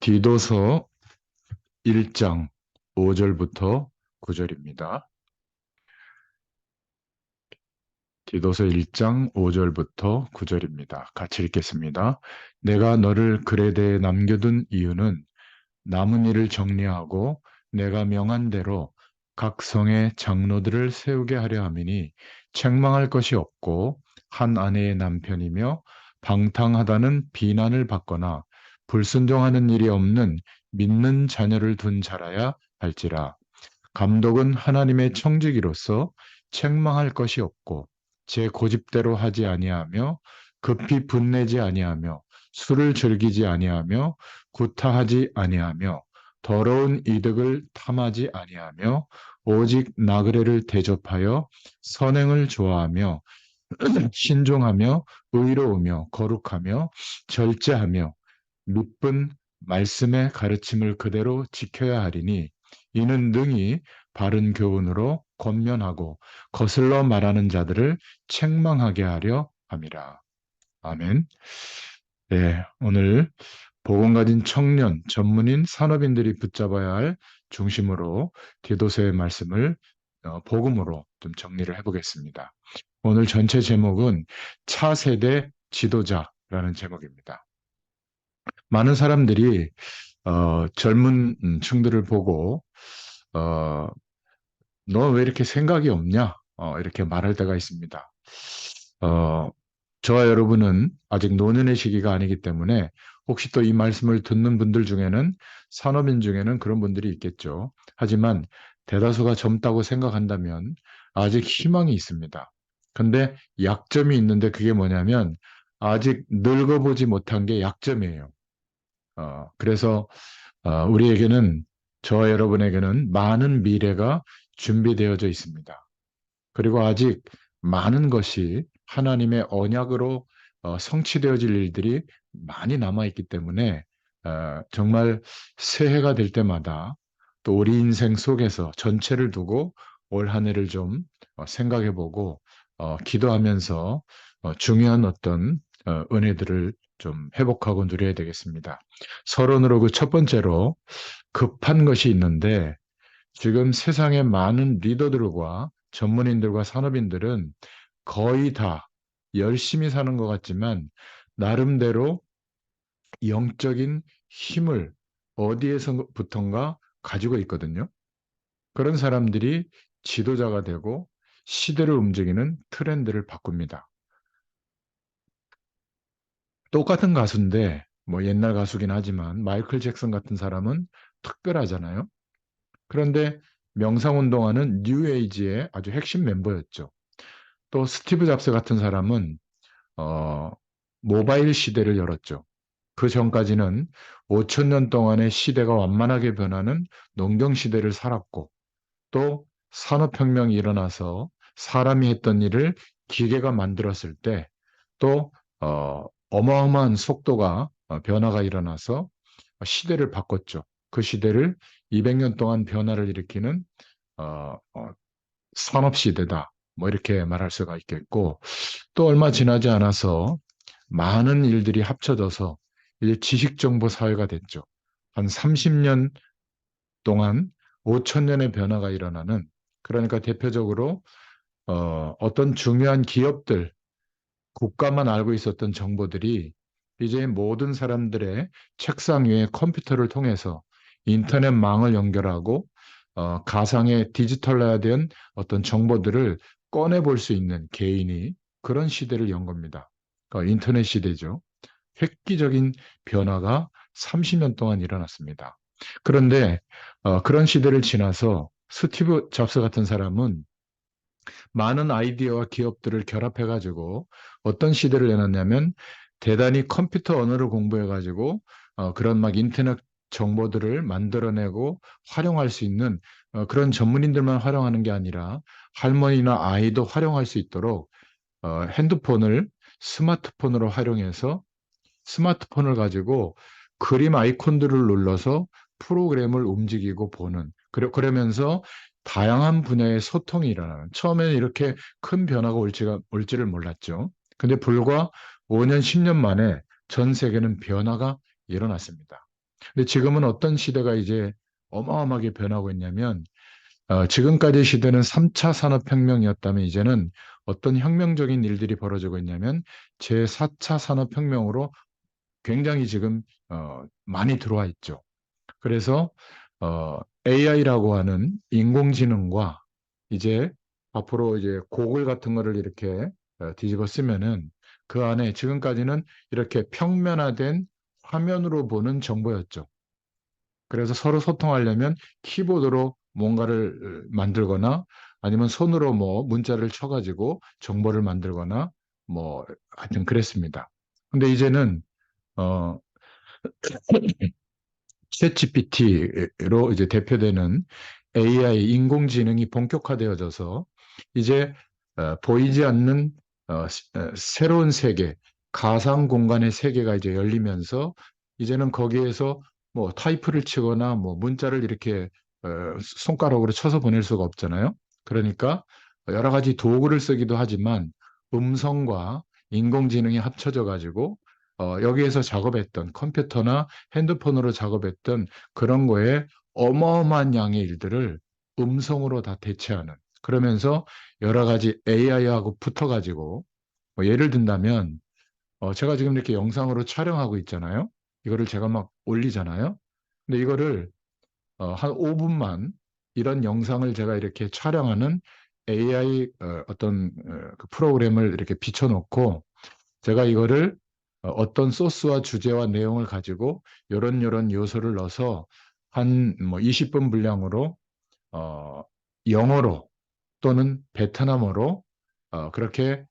디도서 1장 5절부터 9절입니다. 디도서 1장 5절부터 9절입니다. 같이 읽겠습니다. 내가 너를 그레데에 남겨둔 이유는 남은 일을 정리하고 내가 명한 대로 각 성의 장로들을 세우게 하려 함이니 책망할 것이 없고 한 아내의 남편이며 방탕하다는 비난을 받거나 불순종하는 일이 없는 믿는 자녀를 둔 자라야 할지라. 감독은 하나님의 청지기로서 책망할 것이 없고 제 고집대로 하지 아니하며 급히 분내지 아니하며 술을 즐기지 아니하며 구타하지 아니하며 더러운 이득을 탐하지 아니하며 오직 나그네를 대접하여 선행을 좋아하며 신중하며 의로우며 거룩하며 절제하며 믿은 말씀의 가르침을 그대로 지켜야 하리니 이는 능히 바른 교훈으로 권면하고 거슬러 말하는 자들을 책망하게 하려 함이라. 아멘. 네, 오늘 복음 가진 청년, 전문인, 산업인들이 붙잡아야 할 중심으로 디도서의 말씀을 복음으로 좀 정리를 해보겠습니다. 오늘 전체 제목은 차세대 지도자라는 제목입니다. 많은 사람들이 젊은 층들을 보고 어, 너 왜 이렇게 생각이 없냐? 이렇게 말할 때가 있습니다. 어, 저와 여러분은 아직 노년의 시기가 아니기 때문에 혹시 또 이 말씀을 듣는 분들 중에는 산업인 중에는 그런 분들이 있겠죠. 하지만 대다수가 젊다고 생각한다면 아직 희망이 있습니다. 근데 약점이 있는데 그게 뭐냐면 아직 늙어보지 못한 게 약점이에요. 그래서 우리에게는 저와 여러분에게는 많은 미래가 준비되어져 있습니다. 그리고 아직 많은 것이 하나님의 언약으로 성취되어질 일들이 많이 남아있기 때문에 정말 새해가 될 때마다 또 우리 인생 속에서 전체를 두고 올 한 해를 좀 생각해보고 기도하면서 중요한 어떤 은혜들을 좀 회복하고 누려야 되겠습니다. 서론으로 그 첫 번째로 급한 것이 있는데 지금 세상의 많은 리더들과 전문인들과 산업인들은 거의 다 열심히 사는 것 같지만 나름대로 영적인 힘을 어디에서부턴가 가지고 있거든요. 그런 사람들이 지도자가 되고 시대를 움직이는 트렌드를 바꿉니다. 똑같은 가수인데 뭐 옛날 가수긴 하지만 마이클 잭슨 같은 사람은 특별하잖아요. 그런데 명상운동하는 뉴에이지의 아주 핵심 멤버였죠. 또 스티브 잡스 같은 사람은 어, 모바일 시대를 열었죠. 그 전까지는 5천 년 동안의 시대가 완만하게 변하는 농경 시대를 살았고 또 산업혁명이 일어나서 사람이 했던 일을 기계가 만들었을 때 또 어마어마한 속도가 변화가 일어나서 시대를 바꿨죠. 그 시대를 200년 동안 변화를 일으키는 어, 어, 산업시대다. 뭐 이렇게 말할 수가 있겠고 또 얼마 지나지 않아서 많은 일들이 합쳐져서 이제 지식정보 사회가 됐죠. 한 30년 동안 5천 년의 변화가 일어나는 그러니까 대표적으로 어떤 중요한 기업들, 국가만 알고 있었던 정보들이 이제 모든 사람들의 책상 위에 컴퓨터를 통해서 인터넷망을 연결하고 가상의 디지털화된 어떤 정보들을 꺼내 볼 수 있는 개인이 그런 시대를 연 겁니다. 그러니까 인터넷 시대죠. 획기적인 변화가 30년 동안 일어났습니다. 그런데 그런 시대를 지나서 스티브 잡스 같은 사람은 많은 아이디어와 기업들을 결합해가지고 어떤 시대를 내놨냐면 대단히 컴퓨터 언어를 공부해가지고 그런 막 인터넷 정보들을 만들어내고 활용할 수 있는 그런 전문인들만 활용하는 게 아니라 할머니나 아이도 활용할 수 있도록 핸드폰을 스마트폰으로 활용해서 스마트폰을 가지고 그림 아이콘들을 눌러서 프로그램을 움직이고 보는 그러면서 다양한 분야의 소통이 일어나는 처음에는 이렇게 큰 변화가 올지를 몰랐죠. 근데 불과 5년, 10년 만에 전 세계는 변화가 일어났습니다. 근데 지금은 어떤 시대가 이제 어마어마하게 변하고 있냐면, 지금까지 시대는 3차 산업혁명이었다면 이제는 어떤 혁명적인 일들이 벌어지고 있냐면 제4차 산업혁명으로 굉장히 지금 많이 들어와 있죠. 그래서 AI라고 하는 인공지능과 이제 앞으로 이제 고글 같은 거를 이렇게 뒤집어 쓰면은 그 안에 지금까지는 이렇게 평면화된 화면으로 보는 정보였죠. 그래서 서로 소통하려면 키보드로 뭔가를 만들거나 아니면 손으로 뭐 문자를 쳐가지고 정보를 만들거나 뭐 하여튼 그랬습니다. 근데 이제는 어, 챗GPT로 이제 대표되는 AI 인공지능이 본격화되어져서 이제 보이지 않는 새로운 세계, 가상 공간의 세계가 이제 열리면서 이제는 거기에서 뭐 타이프를 치거나 뭐 문자를 이렇게 어, 손가락으로 쳐서 보낼 수가 없잖아요. 그러니까 여러 가지 도구를 쓰기도 하지만 음성과 인공지능이 합쳐져 가지고 여기에서 작업했던 컴퓨터나 핸드폰으로 작업했던 그런 거에 어마어마한 양의 일들을 음성으로 다 대체하는 그러면서 여러 가지 AI하고 붙어가지고 뭐 예를 든다면 제가 지금 이렇게 영상으로 촬영하고 있잖아요. 이거를 제가 막 올리잖아요. 근데 이거를 한 5분만 이런 영상을 제가 이렇게 촬영하는 AI 어떤 그 프로그램을 이렇게 비춰놓고 제가 이거를 어떤 소스와 주제와 내용을 가지고 요런 요소를 넣어서 한 뭐 20분 분량으로 어, 영어로 또는 베트남어로 그렇게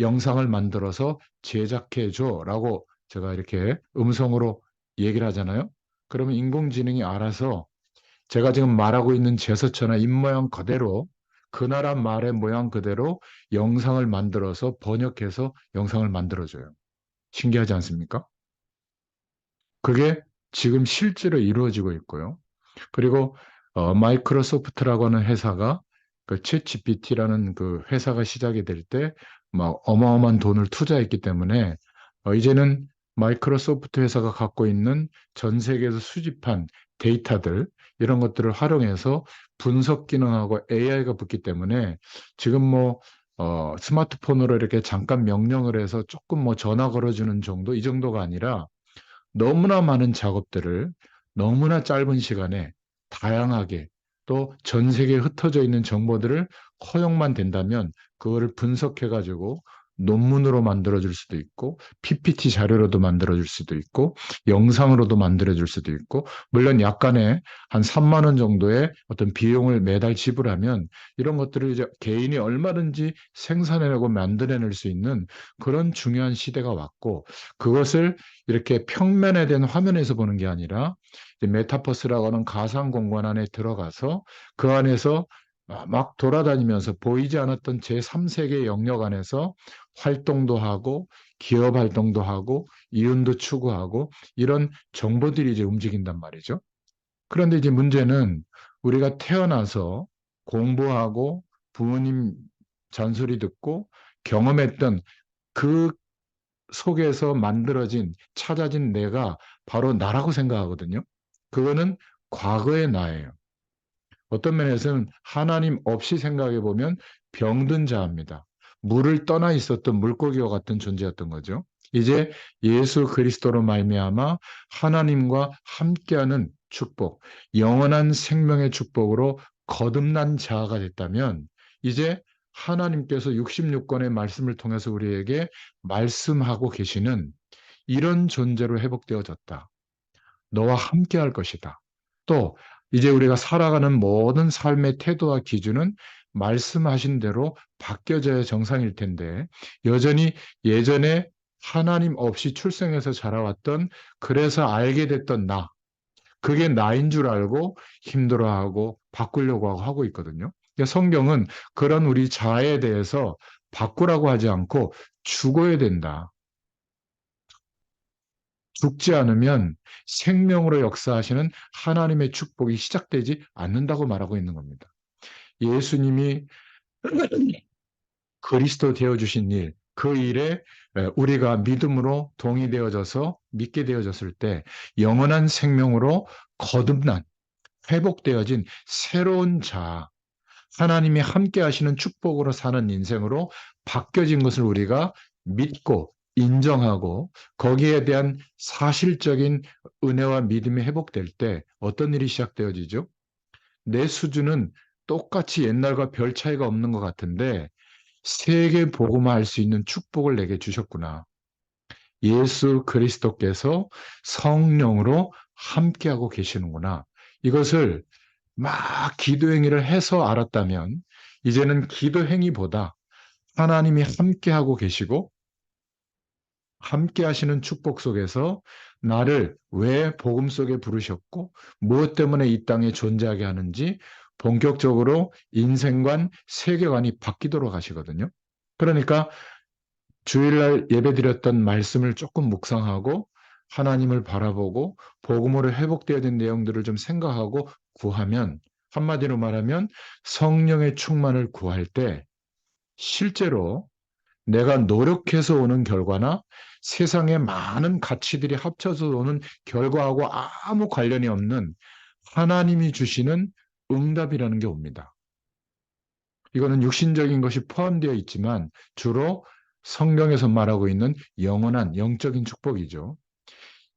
영상을 만들어서 제작해 줘라고 제가 이렇게 음성으로 얘기를 하잖아요. 그러면 인공지능이 알아서 제가 지금 말하고 있는 제스처나 입모양 그대로 그 나라 말의 모양 그대로 영상을 만들어서 번역해서 영상을 만들어줘요. 신기하지 않습니까? 그게 지금 실제로 이루어지고 있고요. 그리고 마이크로소프트라고 하는 회사가 그 챗GPT라는 그 회사가 시작이 될 때 막 어마어마한 돈을 투자했기 때문에 이제는 마이크로소프트 회사가 갖고 있는 전 세계에서 수집한 데이터들 이런 것들을 활용해서 분석 기능하고 AI가 붙기 때문에 지금 뭐 스마트폰으로 이렇게 잠깐 명령을 해서 조금 뭐 전화 걸어주는 정도 이 정도가 아니라 너무나 많은 작업들을 너무나 짧은 시간에 다양하게 또 전 세계에 흩어져 있는 정보들을 허용만 된다면 그거를 분석해 가지고 논문으로 만들어 줄 수도 있고 PPT 자료로도 만들어 줄 수도 있고 영상으로도 만들어 줄 수도 있고 물론 약간의 한 3만 원 정도의 어떤 비용을 매달 지불하면 이런 것들을 이제 개인이 얼마든지 생산해내고 만들어낼 수 있는 그런 중요한 시대가 왔고 그것을 이렇게 평면에 된 화면에서 보는 게 아니라 메타버스라고 하는 가상 공간 안에 들어가서 그 안에서 막 돌아다니면서 보이지 않았던 제3세계 영역 안에서 활동도 하고 기업 활동도 하고 이윤도 추구하고 이런 정보들이 이제 움직인단 말이죠. 그런데 이제 문제는 우리가 태어나서 공부하고 부모님 잔소리 듣고 경험했던 그 속에서 만들어진, 찾아진 내가 바로 나라고 생각하거든요. 그거는 과거의 나예요. 어떤 면에서는 하나님 없이 생각해 보면 병든 자입니다. 물을 떠나 있었던 물고기와 같은 존재였던 거죠. 이제 예수 그리스도로 말미암아 하나님과 함께하는 축복, 영원한 생명의 축복으로 거듭난 자가 됐다면 이제 하나님께서 66권의 말씀을 통해서 우리에게 말씀하고 계시는 이런 존재로 회복되어졌다. 너와 함께 할 것이다. 또 이제 우리가 살아가는 모든 삶의 태도와 기준은 말씀하신 대로 바뀌어져야 정상일 텐데 여전히 예전에 하나님 없이 출생해서 자라왔던 그래서 알게 됐던 나 그게 나인 줄 알고 힘들어하고 바꾸려고 하고 있거든요. 그러니까 성경은 그런 우리 자아에 대해서 바꾸라고 하지 않고 죽어야 된다. 죽지 않으면 생명으로 역사하시는 하나님의 축복이 시작되지 않는다고 말하고 있는 겁니다. 예수님이 그리스도 되어 주신 일, 그 일에 우리가 믿음으로 동의되어져서 믿게 되어졌을 때 영원한 생명으로 거듭난 회복되어진 새로운 자, 하나님이 함께 하시는 축복으로 사는 인생으로 바뀌어진 것을 우리가 믿고 인정하고 거기에 대한 사실적인 은혜와 믿음이 회복될 때 어떤 일이 시작되어지죠? 내 수준은 똑같이 옛날과 별 차이가 없는 것 같은데 세계 복음화할 수 있는 축복을 내게 주셨구나. 예수 그리스도께서 성령으로 함께하고 계시는구나. 이것을 막 기도 행위를 해서 알았다면 이제는 기도 행위보다 하나님이 함께하고 계시고 함께 하시는 축복 속에서 나를 왜 복음 속에 부르셨고 무엇 때문에 이 땅에 존재하게 하는지 본격적으로 인생관, 세계관이 바뀌도록 하시거든요. 그러니까 주일날 예배드렸던 말씀을 조금 묵상하고 하나님을 바라보고 복음으로 회복되어야 된 내용들을 좀 생각하고 구하면 한마디로 말하면 성령의 충만을 구할 때 실제로 내가 노력해서 오는 결과나 세상의 많은 가치들이 합쳐서 오는 결과하고 아무 관련이 없는 하나님이 주시는 응답이라는 게 옵니다. 이거는 육신적인 것이 포함되어 있지만 주로 성경에서 말하고 있는 영원한 영적인 축복이죠.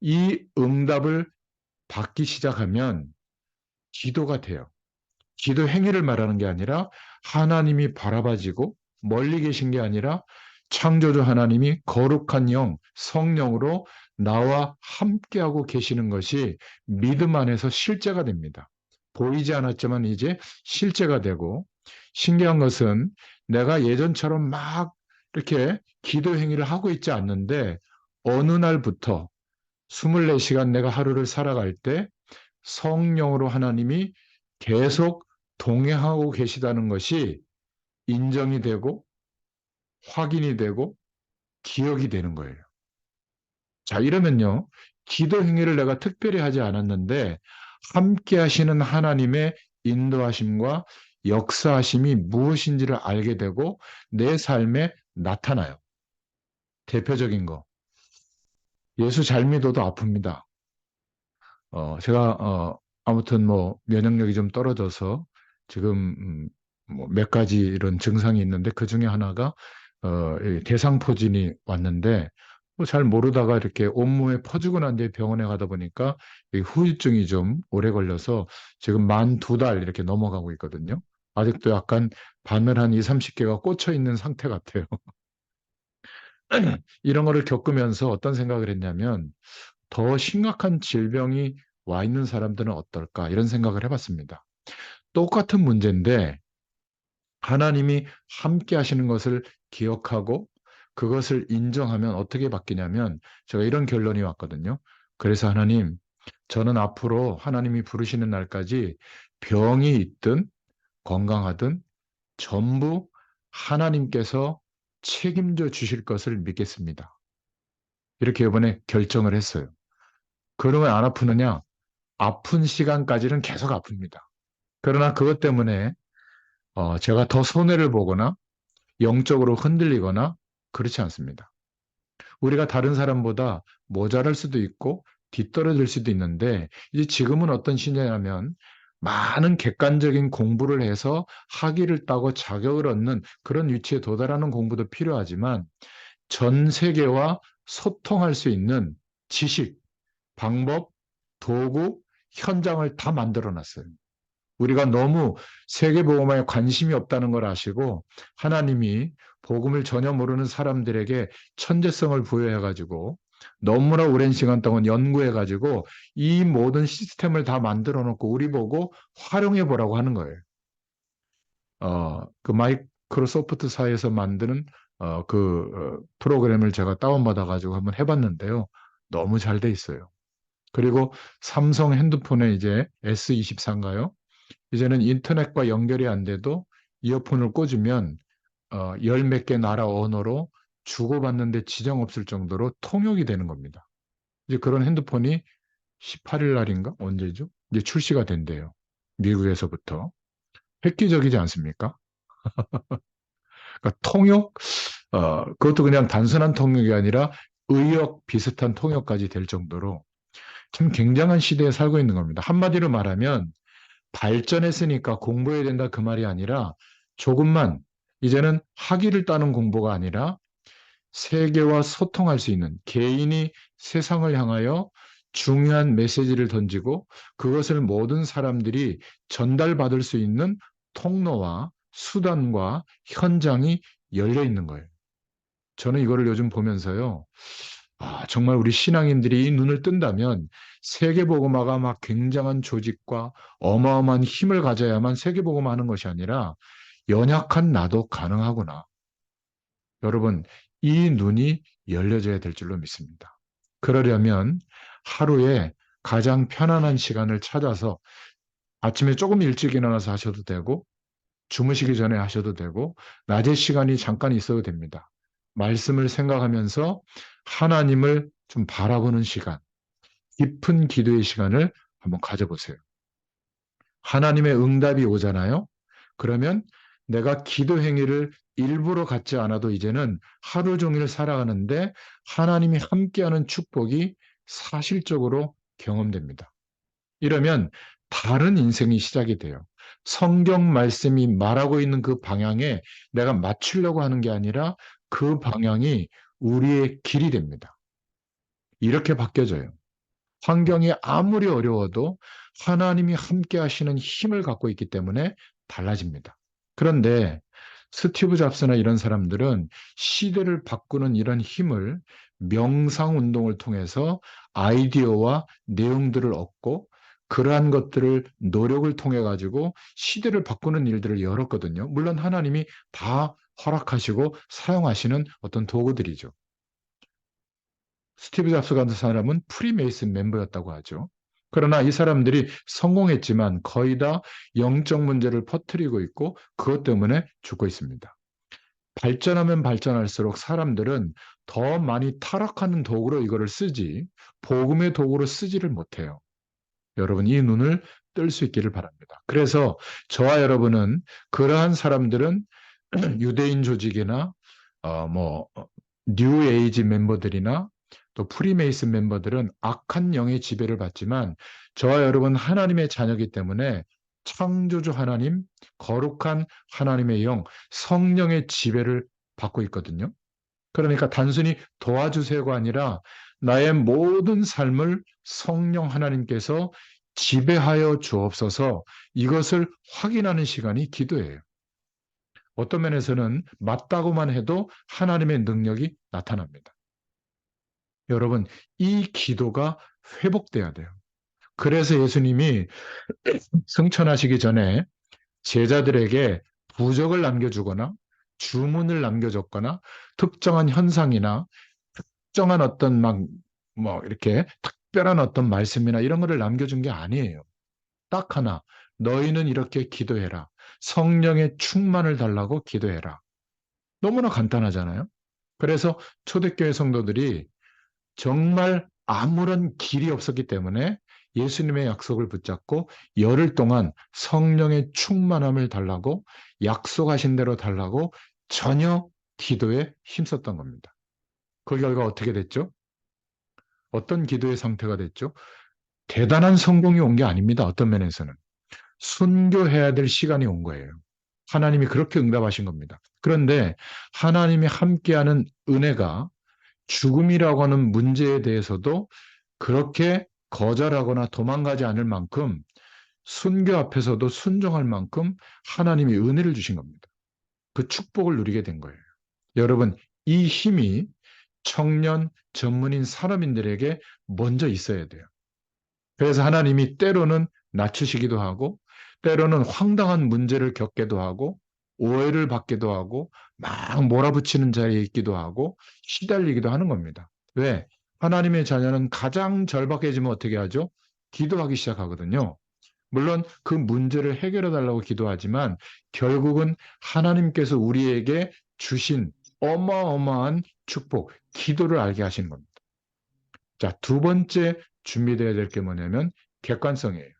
이 응답을 받기 시작하면 기도가 돼요. 기도 행위를 말하는 게 아니라 하나님이 바라봐지고 멀리 계신 게 아니라 창조주 하나님이 거룩한 영, 성령으로 나와 함께하고 계시는 것이 믿음 안에서 실제가 됩니다. 보이지 않았지만 이제 실제가 되고 신기한 것은 내가 예전처럼 막 이렇게 기도 행위를 하고 있지 않는데 어느 날부터 24시간 내가 하루를 살아갈 때 성령으로 하나님이 계속 동행하고 계시다는 것이 인정이 되고 확인이 되고 기억이 되는 거예요. 자, 이러면요. 기도 행위를 내가 특별히 하지 않았는데 함께 하시는 하나님의 인도하심과 역사하심이 무엇인지를 알게 되고 내 삶에 나타나요. 대표적인 거. 예수 잘 믿어도 아픕니다. 제가 아무튼 뭐 면역력이 좀 떨어져서 지금 뭐몇 가지 이런 증상이 있는데 그 중에 하나가 이 대상포진이 왔는데 뭐잘 모르다가 이렇게 온몸에 퍼지고 난 뒤에 병원에 가다 보니까 이 후유증이 좀 오래 걸려서 지금 만 2달 이렇게 넘어가고 있거든요. 아직도 약간 바늘 한 2, 30개가 꽂혀 있는 상태 같아요. 이런 거를 겪으면서 어떤 생각을 했냐면 더 심각한 질병이 와 있는 사람들은 어떨까 이런 생각을 해봤습니다. 똑같은 문제인데 하나님이 함께 하시는 것을 기억하고 그것을 인정하면 어떻게 바뀌냐면 제가 이런 결론이 왔거든요. 그래서 하나님, 저는 앞으로 하나님이 부르시는 날까지 병이 있든 건강하든 전부 하나님께서 책임져 주실 것을 믿겠습니다. 이렇게 이번에 결정을 했어요. 그러면 안 아프느냐? 아픈 시간까지는 계속 아픕니다. 그러나 그것 때문에 제가 더 손해를 보거나 영적으로 흔들리거나 그렇지 않습니다. 우리가 다른 사람보다 모자랄 수도 있고 뒤떨어질 수도 있는데 이제 지금은 어떤 시대냐면 많은 객관적인 공부를 해서 학위를 따고 자격을 얻는 그런 위치에 도달하는 공부도 필요하지만 전 세계와 소통할 수 있는 지식, 방법, 도구, 현장을 다 만들어 놨어요. 우리가 너무 세계복음화에 관심이 없다는 걸 아시고 하나님이 복음을 전혀 모르는 사람들에게 천재성을 부여해가지고 너무나 오랜 시간 동안 연구해가지고 이 모든 시스템을 다 만들어 놓고 우리 보고 활용해 보라고 하는 거예요. 그 마이크로소프트사에서 만드는 프로그램을 제가 다운받아가지고 한번 해봤는데요. 너무 잘 돼 있어요. 그리고 삼성 핸드폰에 이제 S24인가요? 이제는 인터넷과 연결이 안 돼도 이어폰을 꽂으면 열 몇 개 나라 언어로 주고받는데 지장 없을 정도로 통역이 되는 겁니다. 이제 그런 핸드폰이 18일 날인가? 언제죠? 이제 출시가 된대요. 미국에서부터. 획기적이지 않습니까? 그러니까 통역? 그것도 그냥 단순한 통역이 아니라 의역 비슷한 통역까지 될 정도로 참 굉장한 시대에 살고 있는 겁니다. 한마디로 말하면 발전했으니까 공부해야 된다 그 말이 아니라 조금만 이제는 학위를 따는 공부가 아니라 세계와 소통할 수 있는 개인이 세상을 향하여 중요한 메시지를 던지고 그것을 모든 사람들이 전달받을 수 있는 통로와 수단과 현장이 열려 있는 거예요. 저는 이거를 요즘 보면서요. 정말 우리 신앙인들이 이 눈을 뜬다면 세계복음화가 막 굉장한 조직과 어마어마한 힘을 가져야만 세계복음화하는 것이 아니라 연약한 나도 가능하구나. 여러분, 이 눈이 열려져야 될 줄로 믿습니다. 그러려면 하루에 가장 편안한 시간을 찾아서 아침에 조금 일찍 일어나서 하셔도 되고, 주무시기 전에 하셔도 되고, 낮에 시간이 잠깐 있어도 됩니다. 말씀을 생각하면서 하나님을 좀 바라보는 시간, 깊은 기도의 시간을 한번 가져보세요. 하나님의 응답이 오잖아요. 그러면 내가 기도 행위를 일부러 갖지 않아도 이제는 하루 종일 살아가는데 하나님이 함께하는 축복이 사실적으로 경험됩니다. 이러면 다른 인생이 시작이 돼요. 성경 말씀이 말하고 있는 그 방향에 내가 맞추려고 하는 게 아니라 그 방향이 우리의 길이 됩니다. 이렇게 바뀌어져요. 환경이 아무리 어려워도 하나님이 함께 하시는 힘을 갖고 있기 때문에 달라집니다. 그런데 스티브 잡스나 이런 사람들은 시대를 바꾸는 이런 힘을 명상 운동을 통해서 아이디어와 내용들을 얻고 그러한 것들을 노력을 통해 가지고 시대를 바꾸는 일들을 열었거든요. 물론 하나님이 다 허락하시고 사용하시는 어떤 도구들이죠. 스티브 잡스 같은 사람은 프리메이슨 멤버였다고 하죠. 그러나 이 사람들이 성공했지만 거의 다 영적 문제를 퍼뜨리고 있고 그것 때문에 죽고 있습니다. 발전하면 발전할수록 사람들은 더 많이 타락하는 도구로 이거를 쓰지 복음의 도구로 쓰지를 못해요. 여러분 이 눈을 뜰 수 있기를 바랍니다. 그래서 저와 여러분은 그러한 사람들은 유대인 조직이나 뉴 에이지 멤버들이나 또 프리메이슨 멤버들은 악한 영의 지배를 받지만 저와 여러분 하나님의 자녀이기 때문에 창조주 하나님, 거룩한 하나님의 영, 성령의 지배를 받고 있거든요. 그러니까 단순히 도와주세요가 아니라 나의 모든 삶을 성령 하나님께서 지배하여 주옵소서 이것을 확인하는 시간이 기도예요. 어떤 면에서는 맞다고만 해도 하나님의 능력이 나타납니다. 여러분, 이 기도가 회복돼야 돼요. 그래서 예수님이 승천하시기 전에 제자들에게 부적을 남겨주거나 주문을 남겨줬거나 특정한 현상이나 특정한 어떤 이렇게 특별한 어떤 말씀이나 이런 거를 남겨준 게 아니에요. 딱 하나, 너희는 이렇게 기도해라. 성령의 충만을 달라고 기도해라. 너무나 간단하잖아요. 그래서 초대교회 성도들이 정말 아무런 길이 없었기 때문에 예수님의 약속을 붙잡고 열흘 동안 성령의 충만함을 달라고 약속하신 대로 달라고 전혀 기도에 힘썼던 겁니다. 그 결과 어떻게 됐죠? 어떤 기도의 상태가 됐죠? 대단한 성공이 온 게 아닙니다. 어떤 면에서는. 순교해야 될 시간이 온 거예요. 하나님이 그렇게 응답하신 겁니다. 그런데 하나님이 함께하는 은혜가 죽음이라고 하는 문제에 대해서도 그렇게 거절하거나 도망가지 않을 만큼 순교 앞에서도 순종할 만큼 하나님이 은혜를 주신 겁니다. 그 축복을 누리게 된 거예요. 여러분, 이 힘이 청년, 전문인, 산업인들에게 먼저 있어야 돼요. 그래서 하나님이 때로는 낮추시기도 하고, 때로는 황당한 문제를 겪게도 하고, 오해를 받기도 하고, 막 몰아붙이는 자리에 있기도 하고, 시달리기도 하는 겁니다. 왜? 하나님의 자녀는 가장 절박해지면 어떻게 하죠? 기도하기 시작하거든요. 물론 그 문제를 해결해 달라고 기도하지만 결국은 하나님께서 우리에게 주신 어마어마한 축복, 기도를 알게 하시는 겁니다. 자, 두 번째 준비되어야 될 게 뭐냐면 객관성이에요.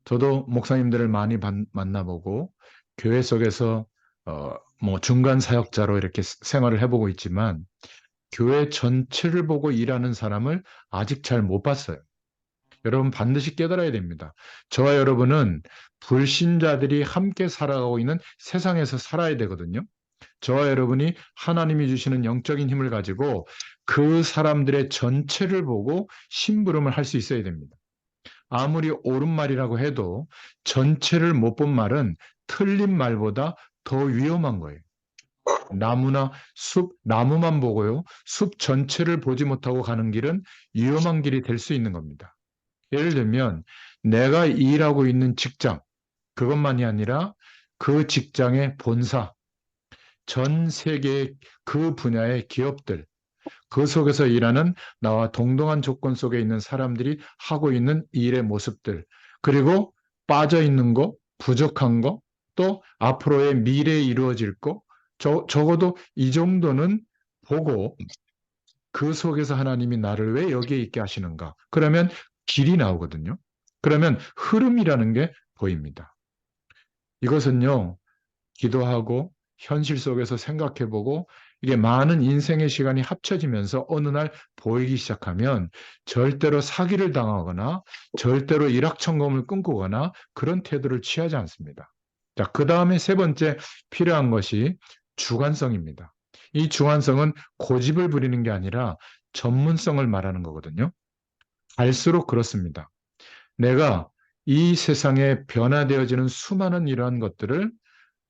저도 목사님들을 많이 만나보고 교회 속에서 뭐 중간 사역자로 이렇게 생활을 해보고 있지만 교회 전체를 보고 일하는 사람을 아직 잘 못 봤어요. 여러분 반드시 깨달아야 됩니다. 저와 여러분은 불신자들이 함께 살아가고 있는 세상에서 살아야 되거든요. 저와 여러분이 하나님이 주시는 영적인 힘을 가지고 그 사람들의 전체를 보고 심부름을 할 수 있어야 됩니다. 아무리 옳은 말이라고 해도 전체를 못 본 말은 틀린 말보다 더 위험한 거예요. 나무나 나무만 보고요. 숲 전체를 보지 못하고 가는 길은 위험한 길이 될 수 있는 겁니다. 예를 들면 내가 일하고 있는 직장, 그것만이 아니라 그 직장의 본사, 전 세계 그 분야의 기업들, 그 속에서 일하는 나와 동등한 조건 속에 있는 사람들이 하고 있는 일의 모습들, 그리고 빠져 있는 거, 부족한 거, 또 앞으로의 미래에 이루어질 거, 적어도 이 정도는 보고 그 속에서 하나님이 나를 왜 여기에 있게 하시는가? 그러면 길이 나오거든요. 그러면 흐름이라는 게 보입니다. 이것은요, 기도하고 현실 속에서 생각해보고 이게 많은 인생의 시간이 합쳐지면서 어느 날 보이기 시작하면 절대로 사기를 당하거나 절대로 일확천금을 꿈꾸거나 그런 태도를 취하지 않습니다. 자, 그 다음에 세 번째 필요한 것이 주관성입니다. 이 주관성은 고집을 부리는 게 아니라 전문성을 말하는 거거든요. 갈수록 그렇습니다. 내가 이 세상에 변화되어지는 수많은 이러한 것들을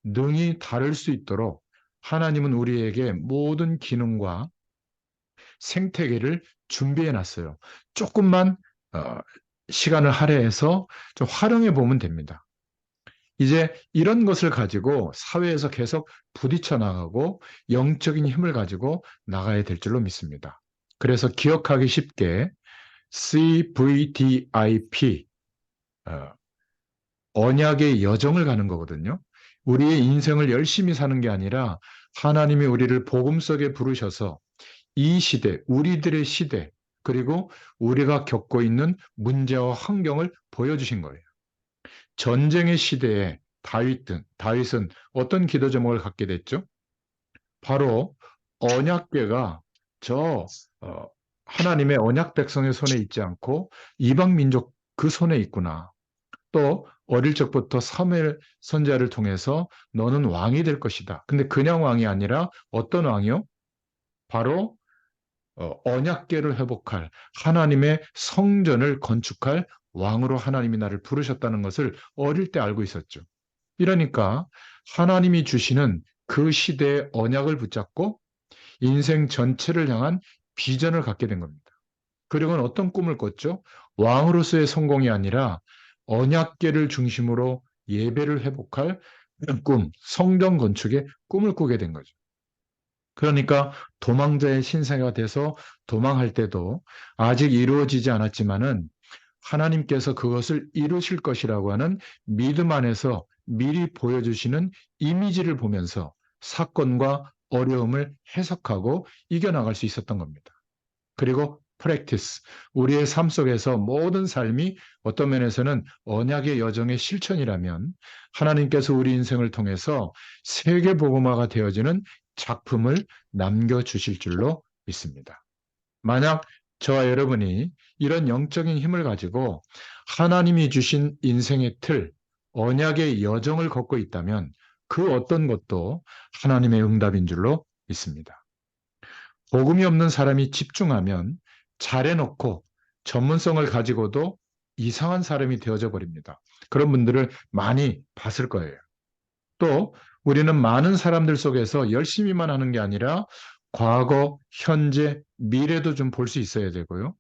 능히 다룰 수 있도록 하나님은 우리에게 모든 기능과 생태계를 준비해 놨어요. 조금만 시간을 할애해서 좀 활용해 보면 됩니다. 이제 이런 것을 가지고 사회에서 계속 부딪혀 나가고 영적인 힘을 가지고 나가야 될 줄로 믿습니다. 그래서 기억하기 쉽게 CVDIP, 언약의 여정을 가는 거거든요. 우리의 인생을 열심히 사는 게 아니라 하나님이 우리를 복음 속에 부르셔서 이 시대, 우리들의 시대, 그리고 우리가 겪고 있는 문제와 환경을 보여주신 거예요. 전쟁의 시대에 다윗은 어떤 기도 제목을 갖게 됐죠? 바로 언약궤가 저 하나님의 언약 백성의 손에 있지 않고 이방 민족 그 손에 있구나. 또 어릴 적부터 사무엘 선지자를 통해서 너는 왕이 될 것이다. 근데 그냥 왕이 아니라 어떤 왕이요? 바로 언약궤를 회복할 하나님의 성전을 건축할 왕으로 하나님이 나를 부르셨다는 것을 어릴 때 알고 있었죠. 이러니까 하나님이 주시는 그 시대의 언약을 붙잡고 인생 전체를 향한 비전을 갖게 된 겁니다. 그리고는 어떤 꿈을 꿨죠? 왕으로서의 성공이 아니라 언약궤를 중심으로 예배를 회복할 꿈, 성전 건축의 꿈을 꾸게 된 거죠. 그러니까 도망자의 신세가 돼서 도망할 때도 아직 이루어지지 않았지만은 하나님께서 그것을 이루실 것이라고 하는 믿음 안에서 미리 보여주시는 이미지를 보면서 사건과 어려움을 해석하고 이겨나갈 수 있었던 겁니다. 그리고 프랙티스, 우리의 삶 속에서 모든 삶이 어떤 면에서는 언약의 여정의 실천이라면 하나님께서 우리 인생을 통해서 세계복음화가 되어지는 작품을 남겨주실 줄로 믿습니다. 만약 저와 여러분이 이런 영적인 힘을 가지고 하나님이 주신 인생의 틀, 언약의 여정을 걷고 있다면 그 어떤 것도 하나님의 응답인 줄로 믿습니다. 복음이 없는 사람이 집중하면 잘해놓고 전문성을 가지고도 이상한 사람이 되어져 버립니다. 그런 분들을 많이 봤을 거예요. 또 우리는 많은 사람들 속에서 열심히만 하는 게 아니라 과거, 현재, 미래도 좀 볼 수 있어야 되고요.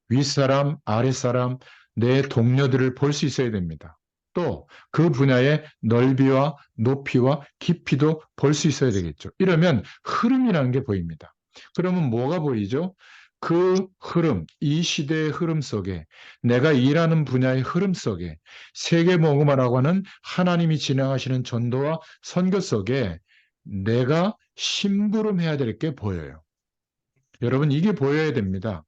윗사람, 아랫사람, 내 동료들을 볼 수 있어야 됩니다. 또 그 분야의 넓이와 높이와 깊이도 볼 수 있어야 되겠죠. 이러면 흐름이라는 게 보입니다. 그러면 뭐가 보이죠? 그 흐름, 이 시대의 흐름 속에 내가 일하는 분야의 흐름 속에 세계복음화라고 하는 하나님이 진행하시는 전도와 선교 속에 내가 심부름해야 될 게 보여요. 여러분 이게 보여야 됩니다.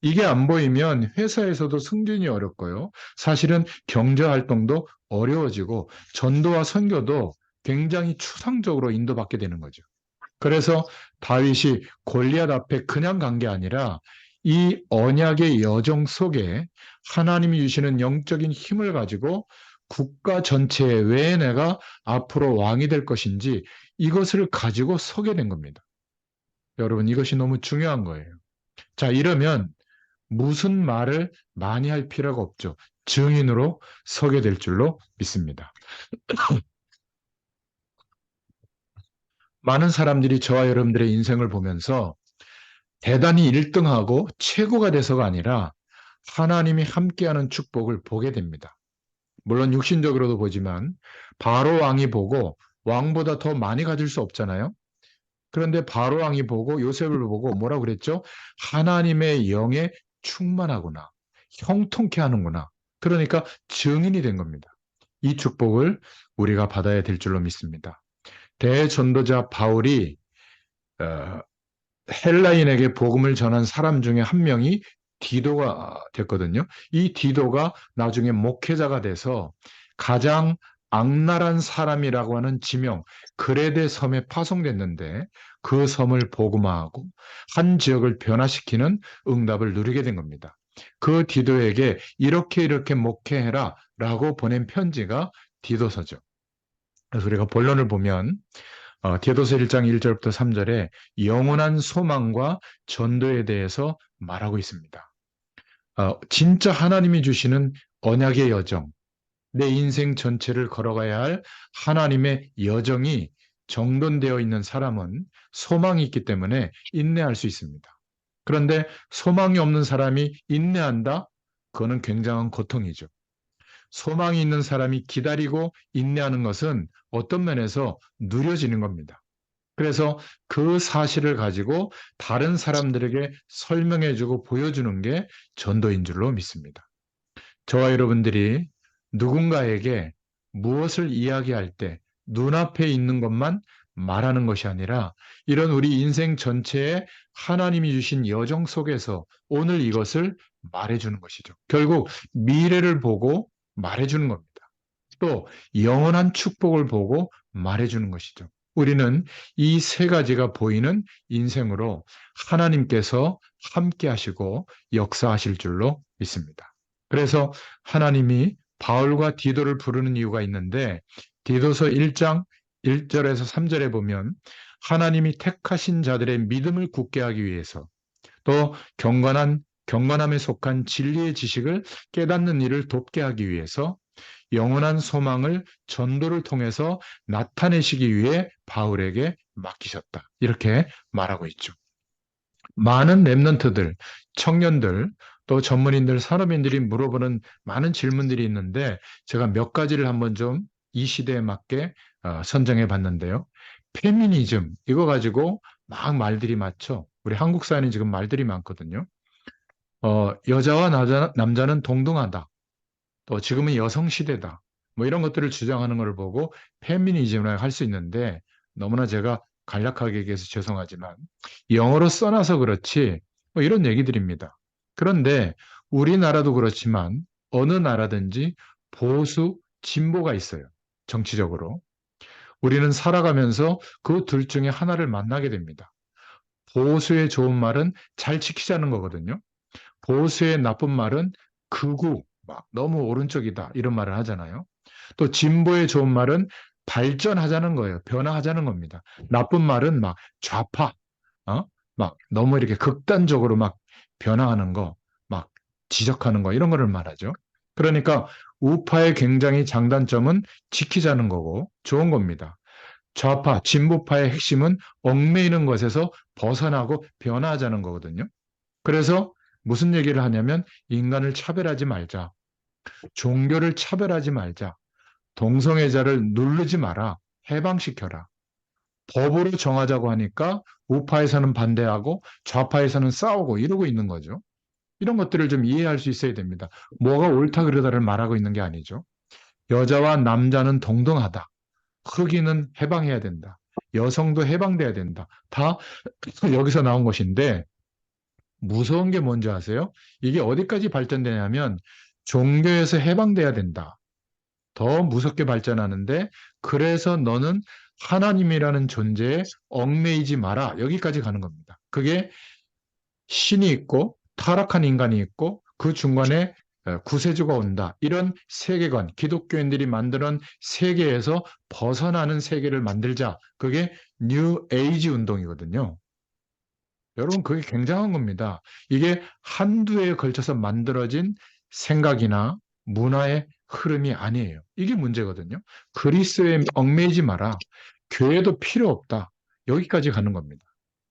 이게 안 보이면 회사에서도 승진이 어렵고요. 사실은 경제 활동도 어려워지고 전도와 선교도 굉장히 추상적으로 인도받게 되는 거죠. 그래서 다윗이 골리앗 앞에 그냥 간 게 아니라 이 언약의 여정 속에 하나님이 주시는 영적인 힘을 가지고 국가 전체에 왜 내가 앞으로 왕이 될 것인지 이것을 가지고 서게 된 겁니다. 여러분, 이것이 너무 중요한 거예요. 자, 이러면 무슨 말을 많이 할 필요가 없죠. 증인으로 서게 될 줄로 믿습니다. 많은 사람들이 저와 여러분들의 인생을 보면서 대단히 1등하고 최고가 돼서가 아니라 하나님이 함께하는 축복을 보게 됩니다. 물론 육신적으로도 보지만 바로 왕이 보고 왕보다 더 많이 가질 수 없잖아요. 그런데 바로 왕이 보고 요셉을 보고 뭐라고 그랬죠? 하나님의 영에 충만하구나. 형통케 하는구나. 그러니까 증인이 된 겁니다. 이 축복을 우리가 받아야 될 줄로 믿습니다. 대전도자 바울이 어, 헬라인에게 복음을 전한 사람 중에 한 명이 디도가 됐거든요. 이 디도가 나중에 목회자가 돼서 가장 악랄한 사람이라고 하는 지명, 그레데 섬에 파송됐는데 그 섬을 복음화하고 한 지역을 변화시키는 응답을 누리게 된 겁니다. 그 디도에게 이렇게 목회해라 라고 보낸 편지가 디도서죠. 그래서 우리가 본론을 보면 디도서 1장 1절부터 3절에 영원한 소망과 전도에 대해서 말하고 있습니다. 진짜 하나님이 주시는 언약의 여정, 내 인생 전체를 걸어가야 할 하나님의 여정이 정돈되어 있는 사람은 소망이 있기 때문에 인내할 수 있습니다. 그런데 소망이 없는 사람이 인내한다? 그거는 굉장한 고통이죠. 소망이 있는 사람이 기다리고 인내하는 것은 어떤 면에서 누려지는 겁니다. 그래서 그 사실을 가지고 다른 사람들에게 설명해주고 보여주는 게 전도인 줄로 믿습니다. 저와 여러분들이 누군가에게 무엇을 이야기할 때 눈앞에 있는 것만 말하는 것이 아니라 이런 우리 인생 전체에 하나님이 주신 여정 속에서 오늘 이것을 말해주는 것이죠. 결국 미래를 보고 말해주는 겁니다. 또 영원한 축복을 보고 말해주는 것이죠. 우리는 이 세 가지가 보이는 인생으로 하나님께서 함께 하시고 역사하실 줄로 믿습니다. 그래서 하나님이 바울과 디도를 부르는 이유가 있는데 디도서 1장 1절에서 3절에 보면 하나님이 택하신 자들의 믿음을 굳게 하기 위해서 또 경건함에 속한 진리의 지식을 깨닫는 일을 돕게 하기 위해서 영원한 소망을 전도를 통해서 나타내시기 위해 바울에게 맡기셨다. 이렇게 말하고 있죠. 많은 랩런트들, 청년들, 또 전문인들, 산업인들이 물어보는 많은 질문들이 있는데 제가 몇 가지를 한번 좀 이 시대에 맞게 선정해 봤는데요. 페미니즘, 이거 가지고 막 말들이 많죠. 우리 한국 사회는 지금 말들이 많거든요. 여자와 남자는 동등하다. 또 지금은 여성 시대다. 뭐 이런 것들을 주장하는 걸 보고 페미니즘이라고 할 수 있는데 너무나 제가 간략하게 얘기해서 죄송하지만 영어로 써놔서 그렇지 뭐 이런 얘기들입니다. 그런데 우리나라도 그렇지만 어느 나라든지 보수, 진보가 있어요. 정치적으로. 우리는 살아가면서 그 둘 중에 하나를 만나게 됩니다. 보수의 좋은 말은 잘 지키자는 거거든요. 보수의 나쁜 말은 극우, 막 너무 오른쪽이다 이런 말을 하잖아요. 또 진보의 좋은 말은 발전하자는 거예요. 변화하자는 겁니다. 나쁜 말은 막 좌파, 막 너무 이렇게 극단적으로 막 변화하는 거, 막 지적하는 거 이런 거를 말하죠. 그러니까 우파의 굉장히 장단점은 지키자는 거고 좋은 겁니다. 좌파, 진보파의 핵심은 얽매이는 것에서 벗어나고 변화하자는 거거든요. 그래서 무슨 얘기를 하냐면 인간을 차별하지 말자. 종교를 차별하지 말자. 동성애자를 누르지 마라. 해방시켜라. 법으로 정하자고 하니까 우파에서는 반대하고 좌파에서는 싸우고 이러고 있는 거죠. 이런 것들을 좀 이해할 수 있어야 됩니다. 뭐가 옳다 그르다를 말하고 있는 게 아니죠. 여자와 남자는 동등하다. 흑인은 해방해야 된다. 여성도 해방돼야 된다. 다 여기서 나온 것인데 무서운 게 뭔지 아세요? 이게 어디까지 발전되냐면 종교에서 해방돼야 된다. 더 무섭게 발전하는데 그래서 너는 하나님이라는 존재에 얽매이지 마라. 여기까지 가는 겁니다. 그게 신이 있고 타락한 인간이 있고 그 중간에 구세주가 온다. 이런 세계관, 기독교인들이 만드는 세계에서 벗어나는 세계를 만들자. 그게 뉴 에이지 운동이거든요. 여러분, 그게 굉장한 겁니다. 이게 한두 해에 걸쳐서 만들어진 생각이나 문화의 흐름이 아니에요. 이게 문제거든요. 그리스도에 얽매이지 마라. 교회도 필요 없다. 여기까지 가는 겁니다.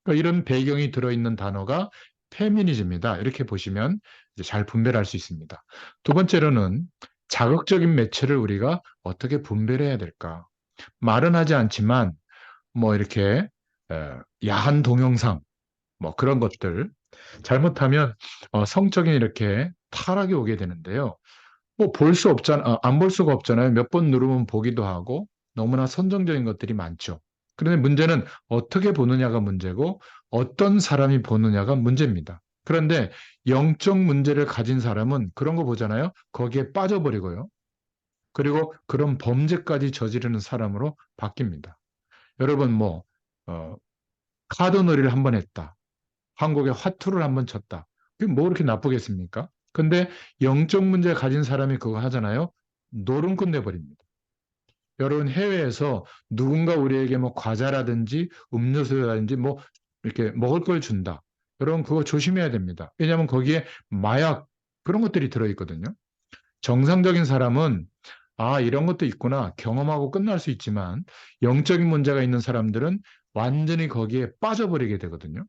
그러니까 이런 배경이 들어있는 단어가 페미니즘이다. 이렇게 보시면 이제 잘 분별할 수 있습니다. 두 번째로는 자극적인 매체를 우리가 어떻게 분별해야 될까? 말은 하지 않지만 뭐 이렇게 야한 동영상 뭐 그런 것들 잘못하면 성적인 이렇게 타락이 오게 되는데요. 뭐 볼 수 없잖아, 안 볼 수가 없잖아요. 몇 번 누르면 보기도 하고 너무나 선정적인 것들이 많죠. 그런데 문제는 어떻게 보느냐가 문제고 어떤 사람이 보느냐가 문제입니다. 그런데 영적 문제를 가진 사람은 그런 거 보잖아요. 거기에 빠져버리고요. 그리고 그런 범죄까지 저지르는 사람으로 바뀝니다. 여러분 뭐 어, 카드놀이를 한 번 했다. 한국에 화투를 한 번 쳤다. 그게 뭐 그렇게 나쁘겠습니까? 근데 영적 문제 가진 사람이 그거 하잖아요. 노름꾼 돼버립니다. 여러분 해외에서 누군가 우리에게 뭐 과자라든지 음료수라든지 뭐 이렇게 먹을 걸 준다. 여러분 그거 조심해야 됩니다. 왜냐하면 거기에 마약 그런 것들이 들어있거든요. 정상적인 사람은 아, 이런 것도 있구나 경험하고 끝날 수 있지만 영적인 문제가 있는 사람들은 완전히 거기에 빠져버리게 되거든요.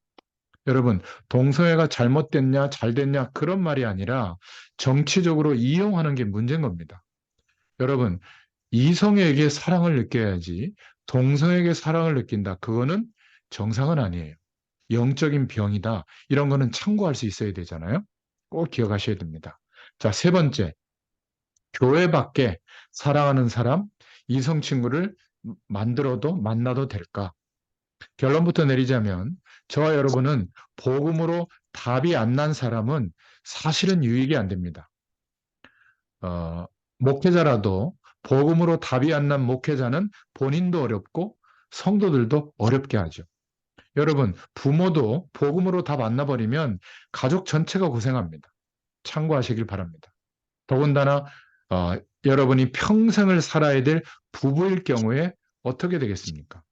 여러분, 동성애가 잘못됐냐, 잘 됐냐, 그런 말이 아니라 정치적으로 이용하는 게 문제인 겁니다. 여러분, 이성에게 사랑을 느껴야지 동성에게 사랑을 느낀다. 그거는 정상은 아니에요. 영적인 병이다. 이런 거는 참고할 수 있어야 되잖아요. 꼭 기억하셔야 됩니다. 자, 세 번째, 교회 밖에 사랑하는 사람, 이성 친구를 만들어도 만나도 될까? 결론부터 내리자면 저와 여러분은 복음으로 답이 안 난 사람은 사실은 유익이 안 됩니다. 어, 목회자라도 복음으로 답이 안 난 목회자는 본인도 어렵고 성도들도 어렵게 하죠. 여러분, 부모도 복음으로 답 안 나버리면 가족 전체가 고생합니다. 참고하시길 바랍니다. 더군다나 여러분이 평생을 살아야 될 부부일 경우에 어떻게 되겠습니까?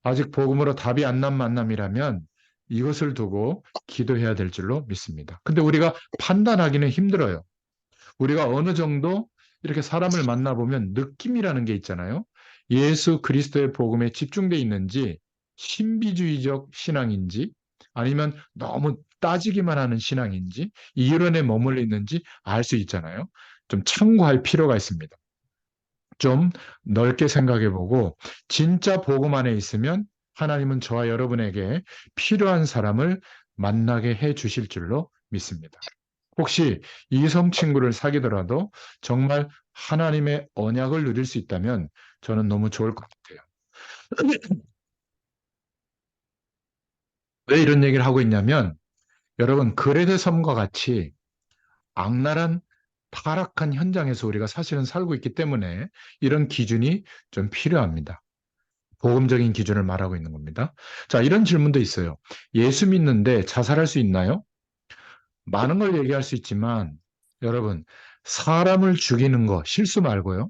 아직 복음으로 답이 안 난 만남이라면 이것을 두고 기도해야 될 줄로 믿습니다. 근데 우리가 판단하기는 힘들어요. 우리가 어느 정도 이렇게 사람을 만나보면 느낌이라는 게 있잖아요. 예수 그리스도의 복음에 집중돼 있는지 신비주의적 신앙인지 아니면 너무 따지기만 하는 신앙인지 이론에 머물러 있는지 알 수 있잖아요. 좀 참고할 필요가 있습니다. 좀 넓게 생각해 보고 진짜 복음 안에 있으면 하나님은 저와 여러분에게 필요한 사람을 만나게 해 주실 줄로 믿습니다. 혹시 이성 친구를 사귀더라도 정말 하나님의 언약을 누릴 수 있다면 저는 너무 좋을 것 같아요. 왜 이런 얘기를 하고 있냐면 여러분 그레데 섬과 같이 악랄한 타락한 현장에서 우리가 사실은 살고 있기 때문에 이런 기준이 좀 필요합니다. 복음적인 기준을 말하고 있는 겁니다. 자, 이런 질문도 있어요. 예수 믿는데 자살할 수 있나요? 많은 걸 얘기할 수 있지만 여러분, 사람을 죽이는 거 실수 말고요.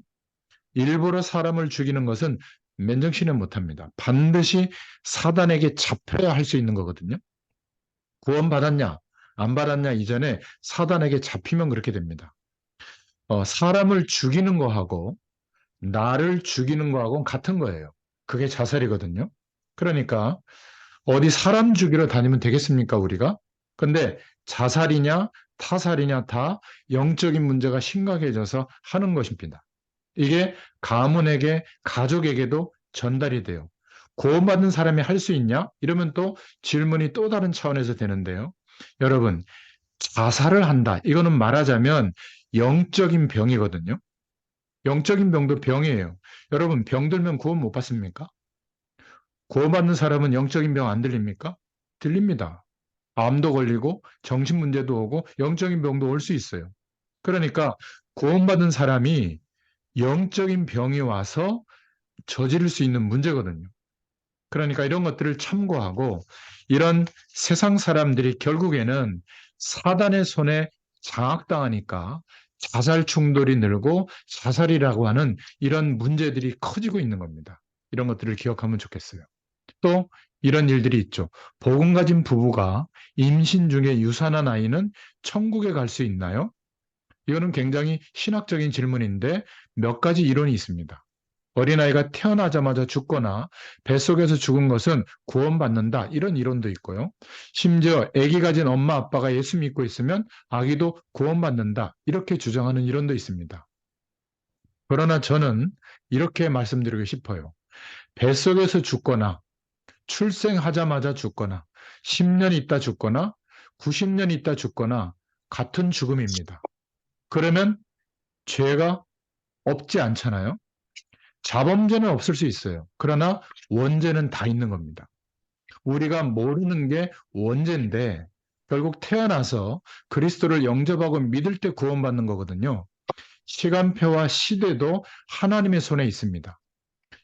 일부러 사람을 죽이는 것은 맨정신에 못합니다. 반드시 사단에게 잡혀야 할 수 있는 거거든요. 구원받았냐, 안 받았냐 이전에 사단에게 잡히면 그렇게 됩니다. 사람을 죽이는 거하고 나를 죽이는 거하고는 같은 거예요. 그게 자살이거든요. 그러니까 어디 사람 죽이러 다니면 되겠습니까, 우리가? 근데 자살이냐, 타살이냐 다 영적인 문제가 심각해져서 하는 것입니다. 이게 가문에게, 가족에게도 전달이 돼요. 구원받은 사람이 할 수 있냐? 이러면 또 질문이 또 다른 차원에서 되는데요. 여러분, 자살을 한다. 이거는 말하자면 영적인 병이거든요. 영적인 병도 병이에요. 여러분, 병 들면 구원 못 받습니까? 구원받는 사람은 영적인 병 안 들립니까? 들립니다. 암도 걸리고 정신 문제도 오고 영적인 병도 올 수 있어요. 그러니까 구원받은 사람이 영적인 병이 와서 저지를 수 있는 문제거든요. 그러니까 이런 것들을 참고하고 이런 세상 사람들이 결국에는 사단의 손에 장악당하니까 자살 충돌이 늘고 자살이라고 하는 이런 문제들이 커지고 있는 겁니다. 이런 것들을 기억하면 좋겠어요. 또 이런 일들이 있죠. 복음 가진 부부가 임신 중에 유산한 아이는 천국에 갈 수 있나요? 이거는 굉장히 신학적인 질문인데 몇 가지 이론이 있습니다. 어린아이가 태어나자마자 죽거나 뱃속에서 죽은 것은 구원받는다. 이런 이론도 있고요. 심지어 아기 가진 엄마 아빠가 예수 믿고 있으면 아기도 구원받는다. 이렇게 주장하는 이론도 있습니다. 그러나 저는 이렇게 말씀드리고 싶어요. 뱃속에서 죽거나 출생하자마자 죽거나 10년 있다 죽거나 90년 있다 죽거나 같은 죽음입니다. 그러면 죄가 없지 않잖아요. 자범죄는 없을 수 있어요. 그러나 원죄는 다 있는 겁니다. 우리가 모르는 게 원죄인데 결국 태어나서 그리스도를 영접하고 믿을 때 구원받는 거거든요. 시간표와 시대도 하나님의 손에 있습니다.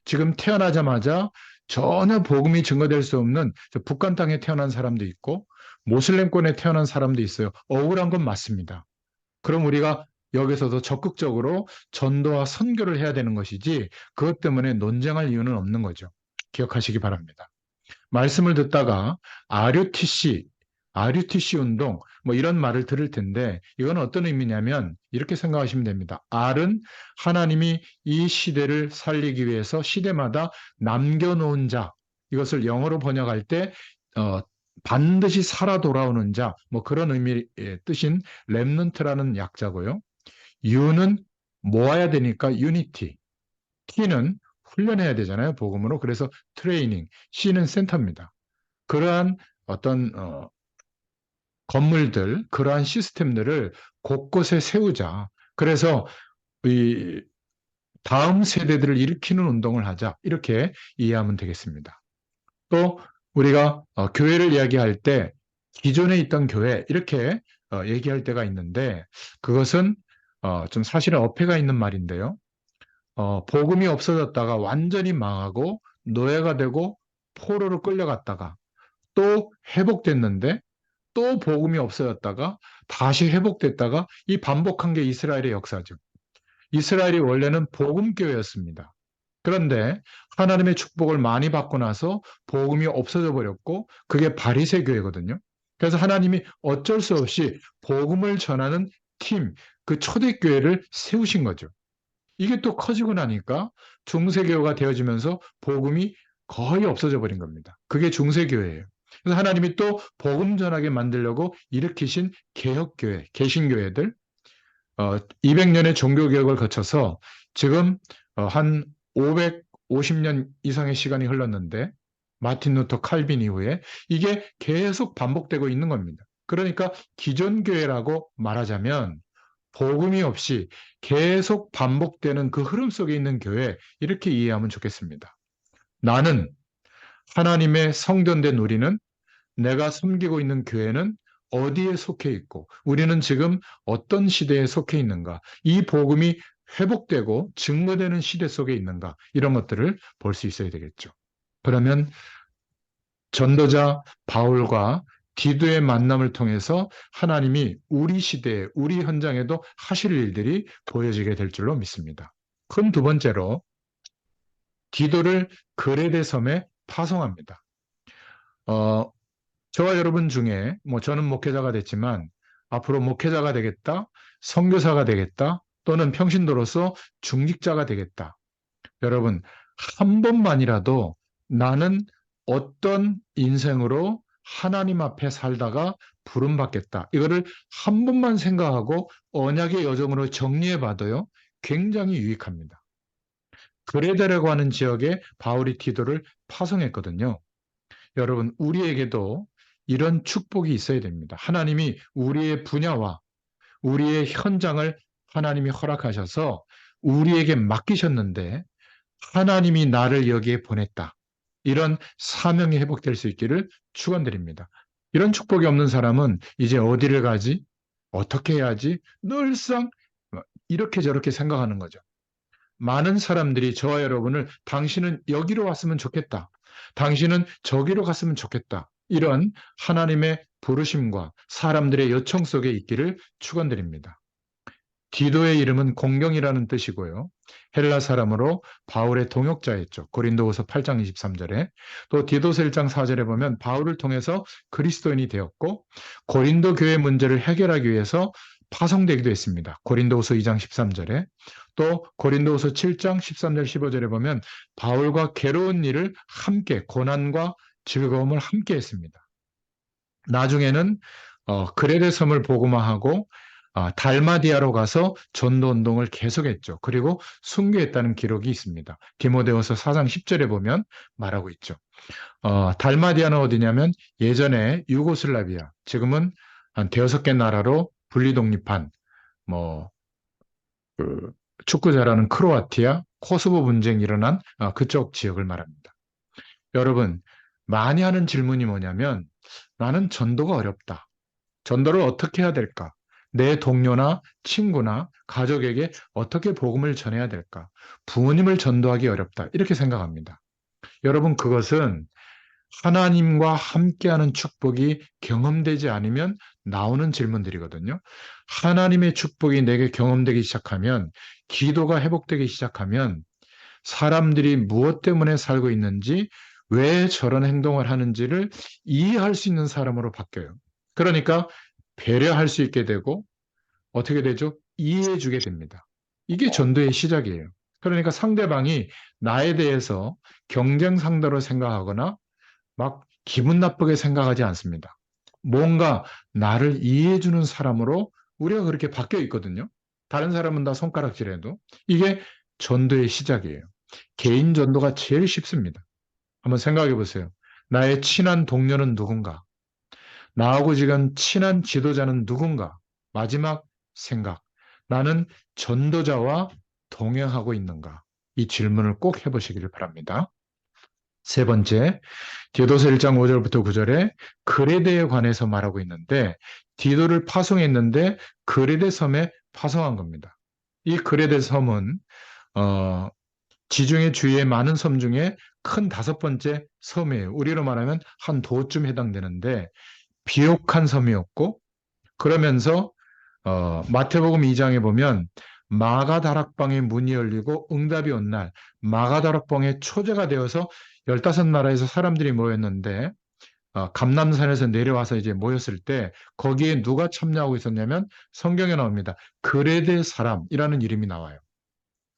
지금 태어나자마자 전혀 복음이 증거될 수 없는 북한 땅에 태어난 사람도 있고 모슬렘권에 태어난 사람도 있어요. 억울한 건 맞습니다. 그럼 우리가 여기서도 적극적으로 전도와 선교를 해야 되는 것이지 그것 때문에 논쟁할 이유는 없는 거죠. 기억하시기 바랍니다. 말씀을 듣다가 RUTC 운동 뭐 이런 말을 들을 텐데 이건 어떤 의미냐면 이렇게 생각하시면 됩니다. R은 하나님이 이 시대를 살리기 위해서 시대마다 남겨놓은 자 이것을 영어로 번역할 때 반드시 살아 돌아오는 자 뭐 그런 의미의 뜻인 렘넌트라는 약자고요. U는 모아야 되니까 유니티, T는 훈련해야 되잖아요. 복음으로. 그래서 트레이닝, C는 센터입니다. 그러한 어떤 건물들, 그러한 시스템들을 곳곳에 세우자. 그래서 이 다음 세대들을 일으키는 운동을 하자. 이렇게 이해하면 되겠습니다. 또 우리가 교회를 이야기할 때 기존에 있던 교회 이렇게 얘기할 때가 있는데 그것은 좀 사실은 어폐가 있는 말인데요. 복음이 없어졌다가 완전히 망하고 노예가 되고 포로로 끌려갔다가 또 회복됐는데 또 복음이 없어졌다가 다시 회복됐다가 이 반복한 게 이스라엘의 역사죠. 이스라엘이 원래는 복음교회였습니다. 그런데 하나님의 축복을 많이 받고 나서 복음이 없어져 버렸고 그게 바리새 교회거든요. 그래서 하나님이 어쩔 수 없이 복음을 전하는 팀, 그 초대교회를 세우신 거죠. 이게 또 커지고 나니까 중세교회가 되어지면서 복음이 거의 없어져 버린 겁니다. 그게 중세교회예요. 그래서 하나님이 또 복음 전하게 만들려고 일으키신 개혁교회, 개신교회들 200년의 종교개혁을 거쳐서 지금 한 550년 이상의 시간이 흘렀는데 마틴 루터 칼빈 이후에 이게 계속 반복되고 있는 겁니다. 그러니까 기존 교회라고 말하자면 복음이 없이 계속 반복되는 그 흐름 속에 있는 교회 이렇게 이해하면 좋겠습니다. 나는 하나님의 성전된 우리는 내가 섬기고 있는 교회는 어디에 속해 있고 우리는 지금 어떤 시대에 속해 있는가 이 복음이 회복되고 증거되는 시대 속에 있는가 이런 것들을 볼 수 있어야 되겠죠. 그러면 전도자 바울과 디도의 만남을 통해서 하나님이 우리 시대에 우리 현장에도 하실 일들이 보여지게 될 줄로 믿습니다. 큰 두 번째로 디도를 그레데 섬에 파송합니다. 저와 여러분 중에 뭐 저는 목회자가 됐지만 앞으로 목회자가 되겠다, 선교사가 되겠다, 또는 평신도로서 중직자가 되겠다. 여러분 한 번만이라도 나는 어떤 인생으로 하나님 앞에 살다가 부름받겠다. 이거를 한 번만 생각하고 언약의 여정으로 정리해 봐도요. 굉장히 유익합니다. 그레데라고 하는 지역에 바울이 디도를 파송했거든요. 여러분 우리에게도 이런 축복이 있어야 됩니다. 하나님이 우리의 분야와 우리의 현장을 하나님이 허락하셔서 우리에게 맡기셨는데 하나님이 나를 여기에 보냈다. 이런 사명이 회복될 수 있기를 축원드립니다. 이런 축복이 없는 사람은 이제 어디를 가지? 어떻게 해야지? 늘상 이렇게 저렇게 생각하는 거죠. 많은 사람들이 저와 여러분을 당신은 여기로 왔으면 좋겠다. 당신은 저기로 갔으면 좋겠다. 이런 하나님의 부르심과 사람들의 요청 속에 있기를 축원드립니다. 디도의 이름은 공경이라는 뜻이고요. 헬라 사람으로 바울의 동역자였죠. 고린도후서 8장 23절에. 또 디도서 1장 4절에 보면 바울을 통해서 그리스도인이 되었고 고린도 교회 문제를 해결하기 위해서 파송되기도 했습니다. 고린도후서 2장 13절에. 또 고린도후서 7장 13절 15절에 보면 바울과 괴로운 일을 함께 고난과 즐거움을 함께 했습니다. 나중에는 그레데 섬을 복음화하고 달마디아로 가서 전도 운동을 계속했죠. 그리고 순교했다는 기록이 있습니다. 디모데후서 4장 10절에 보면 말하고 있죠. 달마디아는 어디냐면 예전에 유고슬라비아, 지금은 한 대여섯 개 나라로 분리 독립한 뭐 축구 잘하는 크로아티아, 코소보 분쟁이 일어난 그쪽 지역을 말합니다. 여러분, 많이 하는 질문이 뭐냐면 나는 전도가 어렵다. 전도를 어떻게 해야 될까? 내 동료나 친구나 가족에게 어떻게 복음을 전해야 될까? 부모님을 전도하기 어렵다. 이렇게 생각합니다. 여러분, 그것은 하나님과 함께하는 축복이 경험되지 않으면 나오는 질문들이거든요. 하나님의 축복이 내게 경험되기 시작하면, 기도가 회복되기 시작하면, 사람들이 무엇 때문에 살고 있는지, 왜 저런 행동을 하는지를 이해할 수 있는 사람으로 바뀌어요. 그러니까 배려할 수 있게 되고, 어떻게 되죠? 이해해 주게 됩니다. 이게 전도의 시작이에요. 그러니까 상대방이 나에 대해서 경쟁 상대로 생각하거나 막 기분 나쁘게 생각하지 않습니다. 뭔가 나를 이해해 주는 사람으로 우리가 그렇게 바뀌어 있거든요. 다른 사람은 다 손가락질해도 이게 전도의 시작이에요. 개인 전도가 제일 쉽습니다. 한번 생각해 보세요. 나의 친한 동료는 누군가? 나하고 지금 친한 지도자는 누군가? 마지막 생각. 나는 전도자와 동행하고 있는가? 이 질문을 꼭 해보시기를 바랍니다. 세 번째, 디도서 1장 5절부터 9절에 그레데에 관해서 말하고 있는데 디도를 파송했는데 그레데 섬에 파송한 겁니다. 이 그레데 섬은 지중해 주위의 많은 섬 중에 큰 다섯 번째 섬이에요. 우리로 말하면 한 도쯤 해당되는데 비옥한 섬이었고 그러면서 마태복음 2장에 보면 마가다락방의 문이 열리고 응답이 온 날 마가다락방의 초대가 되어서 15나라에서 사람들이 모였는데 감남산에서 내려와서 이제 모였을 때 거기에 누가 참여하고 있었냐면 성경에 나옵니다. 그레데 사람이라는 이름이 나와요.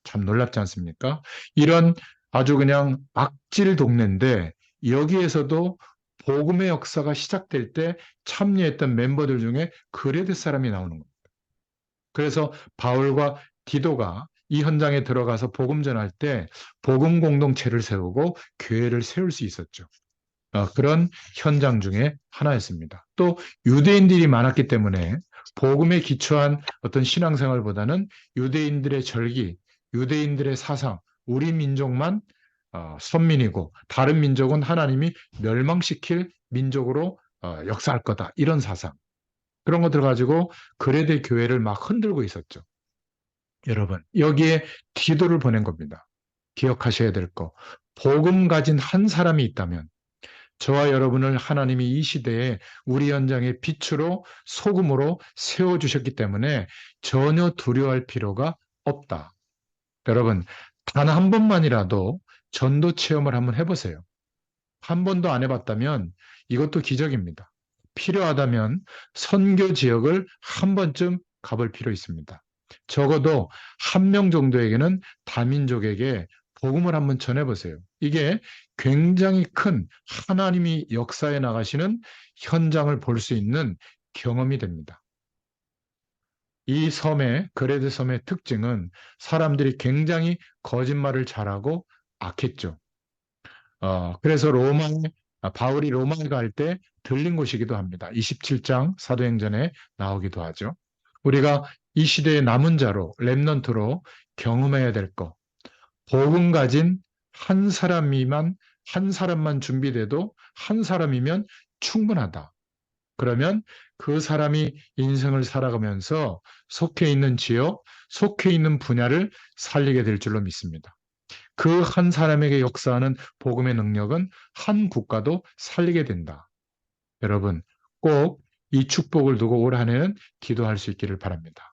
참 놀랍지 않습니까? 이런 아주 그냥 악질 동네인데 여기에서도 복음의 역사가 시작될 때 참여했던 멤버들 중에 그레데 사람이 나오는 겁니다. 그래서 바울과 디도가 이 현장에 들어가서 복음 전할 때 복음 공동체를 세우고 교회를 세울 수 있었죠. 그런 현장 중에 하나였습니다. 또 유대인들이 많았기 때문에 복음에 기초한 어떤 신앙생활보다는 유대인들의 절기, 유대인들의 사상, 우리 민족만 선민이고 다른 민족은 하나님이 멸망시킬 민족으로 역사할 거다. 이런 사상. 그런 것들 가지고 그레데 교회를 막 흔들고 있었죠. 여러분, 여기에 디도를 보낸 겁니다. 기억하셔야 될 거. 복음 가진 한 사람이 있다면 저와 여러분을 하나님이 이 시대에 우리 현장의 빛으로 소금으로 세워주셨기 때문에 전혀 두려워할 필요가 없다. 여러분, 단 한 번만이라도 전도 체험을 한번 해보세요. 한 번도 안 해봤다면 이것도 기적입니다. 필요하다면 선교 지역을 한 번쯤 가볼 필요 있습니다. 적어도 한 명 정도에게는 다민족에게 복음을 한번 전해보세요. 이게 굉장히 큰 하나님이 역사에 나가시는 현장을 볼 수 있는 경험이 됩니다. 이 섬의, 그레드 섬의 특징은 사람들이 굉장히 거짓말을 잘하고 악했죠. 그래서 바울이 로마에 갈 때 들린 곳이기도 합니다. 27장 사도행전에 나오기도 하죠. 우리가 이 시대의 남은 자로, 렘넌트로 경험해야 될 것. 복음 가진 한 사람만 준비돼도 한 사람이면 충분하다. 그러면 그 사람이 인생을 살아가면서 속해 있는 지역, 속해 있는 분야를 살리게 될 줄로 믿습니다. 그 한 사람에게 역사하는 복음의 능력은 한 국가도 살리게 된다. 여러분, 꼭 이 축복을 두고 올 한 해는 기도할 수 있기를 바랍니다.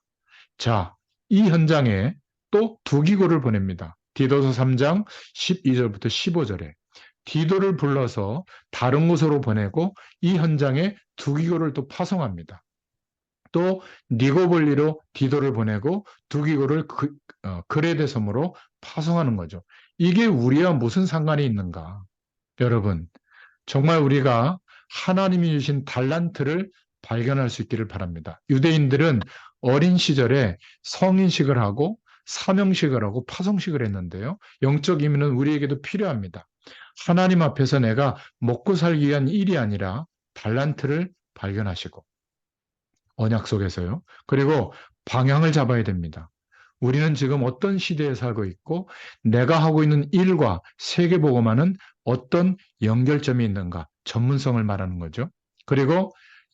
자, 이 현장에 또 두 기고를 보냅니다. 디도서 3장 12절부터 15절에 디도를 불러서 다른 곳으로 보내고 이 현장에 두 기고를 또 파송합니다. 또 니고볼리로 디도를 보내고 두 기고를 그레데 섬으로 파송하는 거죠. 이게 우리와 무슨 상관이 있는가? 여러분, 정말 우리가 하나님이 주신 달란트를 발견할 수 있기를 바랍니다. 유대인들은 어린 시절에 성인식을 하고 사명식을 하고 파송식을 했는데요. 영적 의미는 우리에게도 필요합니다. 하나님 앞에서 내가 먹고 살기 위한 일이 아니라 달란트를 발견하시고 언약 속에서요. 그리고 방향을 잡아야 됩니다. 우리는 지금 어떤 시대에 살고 있고 내가 하고 있는 일과 세계복음화는 어떤 연결점이 있는가? 전문성을 말하는 거죠. 그리고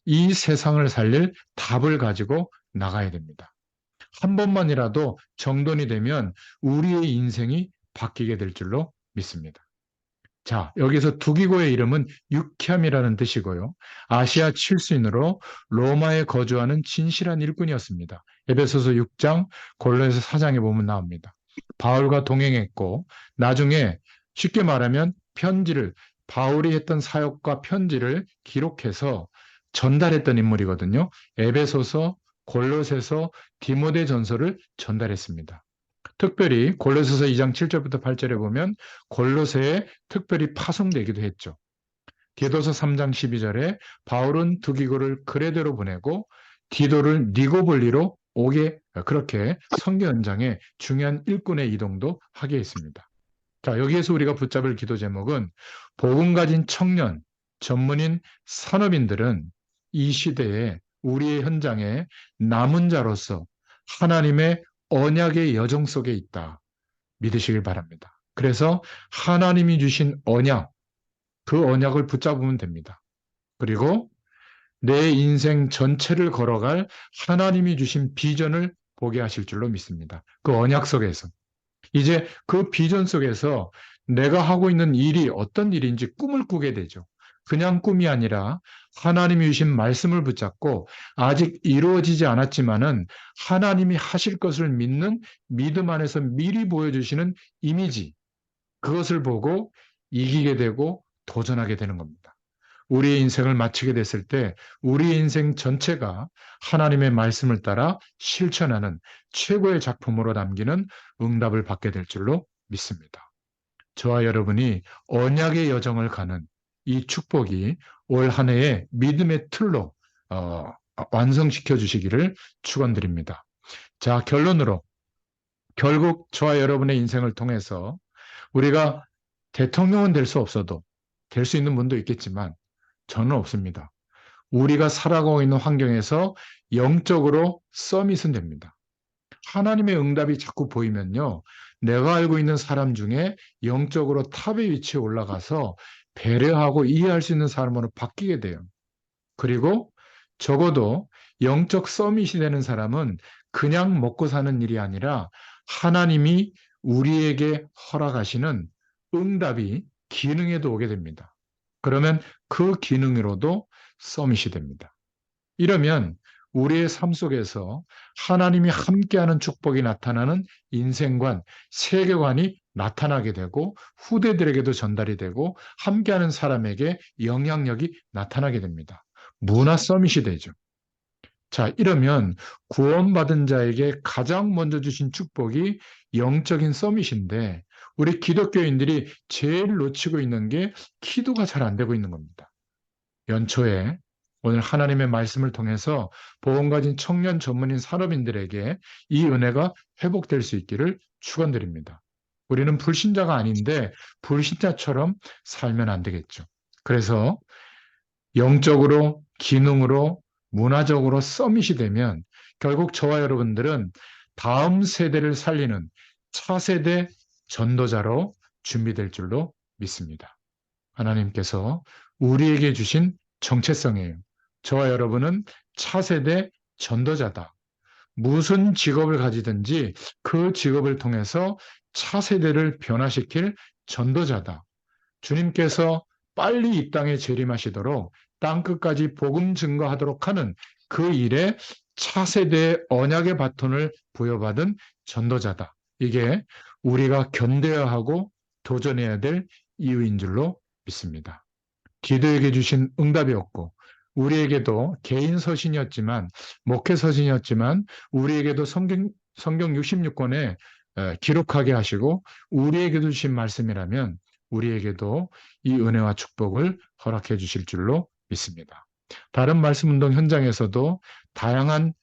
이 세상을 살릴 답을 가지고 나가야 됩니다. 한 번만이라도 정돈이 되면 우리의 인생이 바뀌게 될 줄로 믿습니다. 자, 여기서 두기고의 이름은 유키함이라는 뜻이고요. 아시아 칠수인으로 로마에 거주하는 진실한 일꾼이었습니다. 에베소서 6장, 골로새서 4장에 보면 나옵니다. 바울과 동행했고 나중에 쉽게 말하면 바울이 했던 사역과 편지를 기록해서 전달했던 인물이거든요. 에베소서, 골로새서, 디모데전서를 전달했습니다. 특별히 골로새서 2장 7절부터 8절에 보면 골로새에 특별히 파송되기도 했죠. 디도서 3장 12절에 바울은 두기고를 그레데로 보내고 디도를 니고볼리로 오게 그렇게 선교 현장에 중요한 일꾼의 이동도 하게 했습니다. 자, 여기에서 우리가 붙잡을 기도 제목은 복음 가진 청년, 전문인, 산업인들은 이 시대에 우리의 현장에 남은 자로서 하나님의 언약의 여정 속에 있다. 믿으시길 바랍니다. 그래서 하나님이 주신 언약, 그 언약을 붙잡으면 됩니다. 그리고 내 인생 전체를 걸어갈 하나님이 주신 비전을 보게 하실 줄로 믿습니다. 그 언약 속에서. 이제 그 비전 속에서 내가 하고 있는 일이 어떤 일인지 꿈을 꾸게 되죠. 그냥 꿈이 아니라 하나님이 주신 말씀을 붙잡고 아직 이루어지지 않았지만은 하나님이 하실 것을 믿는 믿음 안에서 미리 보여주시는 이미지, 그것을 보고 이기게 되고 도전하게 되는 겁니다. 우리의 인생을 마치게 됐을 때 우리의 인생 전체가 하나님의 말씀을 따라 실천하는 최고의 작품으로 남기는 응답을 받게 될 줄로 믿습니다. 저와 여러분이 언약의 여정을 가는 이 축복이 올 한 해의 믿음의 틀로 완성시켜 주시기를 축원드립니다. 자, 결론으로 결국 저와 여러분의 인생을 통해서 우리가 대통령은 될 수 없어도 될 수 있는 분도 있겠지만 저는 없습니다. 우리가 살아가고 있는 환경에서 영적으로 서밋은 됩니다. 하나님의 응답이 자꾸 보이면요. 내가 알고 있는 사람 중에 영적으로 탑의 위치에 올라가서 배려하고 이해할 수 있는 사람으로 바뀌게 돼요. 그리고 적어도 영적 서밋이 되는 사람은 그냥 먹고 사는 일이 아니라 하나님이 우리에게 허락하시는 응답이 기능에도 오게 됩니다. 그러면 그 기능으로도 서밋이 됩니다. 이러면 우리의 삶 속에서 하나님이 함께하는 축복이 나타나는 인생관, 세계관이 나타나게 되고 후대들에게도 전달이 되고 함께하는 사람에게 영향력이 나타나게 됩니다. 문화 서밋이 되죠. 자, 이러면 구원받은 자에게 가장 먼저 주신 축복이 영적인 서밋인데 우리 기독교인들이 제일 놓치고 있는 게 기도가 잘 안 되고 있는 겁니다. 연초에 오늘 하나님의 말씀을 통해서 복음 가진 청년 전문인 산업인들에게 이 은혜가 회복될 수 있기를 축원드립니다. 우리는 불신자가 아닌데 불신자처럼 살면 안 되겠죠. 그래서 영적으로, 기능으로, 문화적으로 서밋이 되면 결국 저와 여러분들은 다음 세대를 살리는 차세대 전도자로 준비될 줄로 믿습니다. 하나님께서 우리에게 주신 정체성이에요. 저와 여러분은 차세대 전도자다. 무슨 직업을 가지든지 그 직업을 통해서 차세대를 변화시킬 전도자다. 주님께서 빨리 이 땅에 재림하시도록 땅끝까지 복음 증거하도록 하는 그 일에 차세대의 언약의 바톤을 부여받은 전도자다. 이게 우리가 견뎌야 하고 도전해야 될 이유인 줄로 믿습니다. 기도에게 주신 응답이었고 우리에게도 개인 서신이었지만 목회 서신이었지만 우리에게도 성경 66권에 기록하게 하시고 우리에게도 주신 말씀이라면 우리에게도 이 은혜와 축복을 허락해 주실 줄로 믿습니다. 다른 말씀 운동 현장에서도 다양한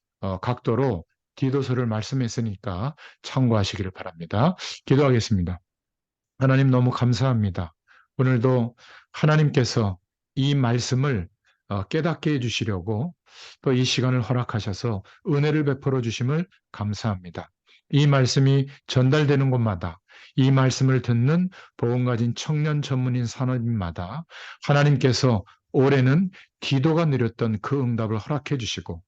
각도로 디도서를 말씀했으니까 참고하시기를 바랍니다. 기도하겠습니다. 하나님 너무 감사합니다. 오늘도 하나님께서 이 말씀을 깨닫게 해주시려고 또 이 시간을 허락하셔서 은혜를 베풀어 주심을 감사합니다. 이 말씀이 전달되는 곳마다 이 말씀을 듣는 복음 가진 청년 전문인 산업인마다 하나님께서 올해는 기도가 느렸던 그 응답을 허락해 주시고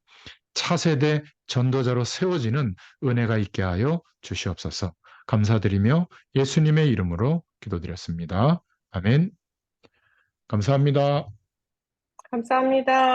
차세대 전도자로 세워지는 은혜가 있게 하여 주시옵소서. 감사드리며 예수님의 이름으로 기도드렸습니다. 아멘. 감사합니다. 감사합니다.